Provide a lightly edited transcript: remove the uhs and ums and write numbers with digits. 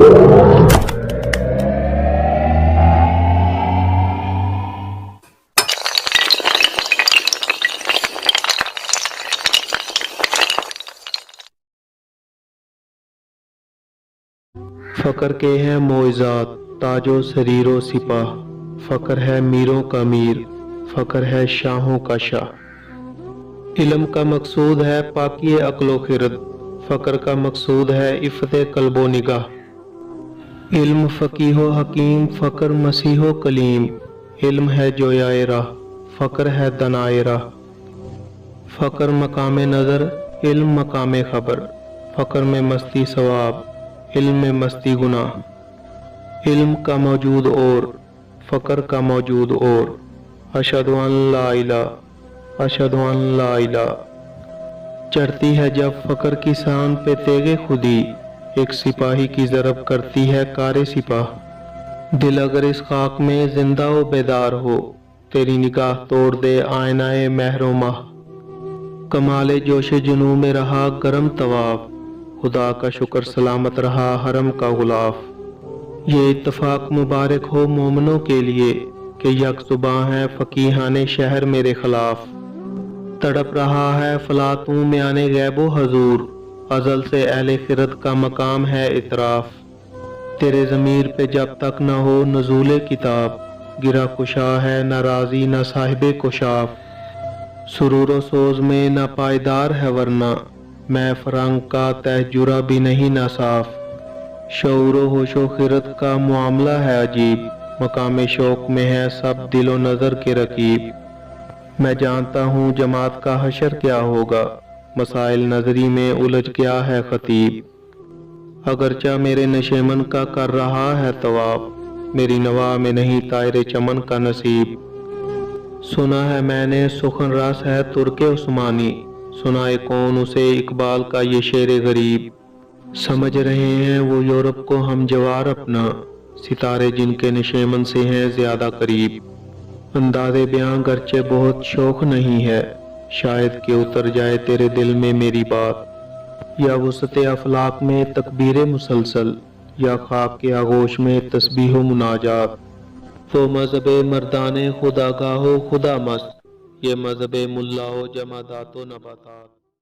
فقر کے ہیں معجزات تاج و سریر و سپاہ، فقر ہے میروں کا میر، فقر ہے شاہوں کا شاہ۔ علم کا مقصود ہے پاکی عقل و خرد، فقر کا مقصود ہے عفت قلب و نگاہ۔ علم فقیہ و حکیم، فقر مسیح و کلیم، علم ہے جویائے راہ، فقر ہے دنائے راہ۔ فقر مقام نظر، علم مقام خبر، فقر میں مستی ثواب، علم میں مستی گناہ۔ علم کا موجود اور، فقر کا موجود اور۔ اشہد ان لا الہ، اشہد ان لا الہ۔ چڑھتی ہے جب فقر کی سان پہ تیغ خودی، ایک سپاہی کی ضرب کرتی ہے کار سپاہ۔ دل اگر اس خاک میں زندہ و بیدار ہو، تیری نگاہ توڑ دے آئینہ مہر و ماہ۔ کمال جوش جنوں میں رہا گرم طواف، خدا کا شکر سلامت رہا حرم کا غلاف۔ یہ اتفاق مبارک ہو مومنوں کے لیے کہ یک زباں ہے فقیہان شہر میرے خلاف۔ تڑپ رہا ہے فلاطوں میان غیب و حضور، ازل سے اہل خرد کا مقام ہے اعتراف۔ تیرے ضمیر پہ جب تک نہ ہو نزول کتاب، گرہ کشا ہے نہ راضی نہ صاحب کشاف۔ سرور و سوز میں نہ پائیدار ہے ورنہ، میں فرنگ کا تہ جرہ بھی نہیں نہ صاف۔ شعور و ہوش و خرد کا معاملہ ہے عجیب، مقام شوق میں ہے سب دل و نظر کے رقیب۔ میں جانتا ہوں جماعت کا حشر کیا ہوگا، مسائل نظری میں الجھ گیا ہے خطیب۔ اگرچہ میرے نشیمن کا کر رہا ہے طواف، میری نوا میں نہیں طائر چمن کا نصیب۔ سنا ہے میں نے سخن رس ہے ترک عثمانی، سنائے کون اسے اقبال کا یہ شعر غریب۔ سمجھ رہے ہیں وہ یورپ کو ہم جوار اپنا، ستارے جن کے نشیمن سے ہیں زیادہ قریب۔ انداز بیاں گرچہ بہت شوخ نہیں ہے، شاید کہ اتر جائے تیرے دل میں میری بات۔ یا وسط افلاک میں تکبیر مسلسل، یا خواب کے آغوش میں تسبیح و مناجات۔ وہ مذہب مردان خدا گاہ و خدا مست، یہ مذہب ملا و جمادات و نباتات۔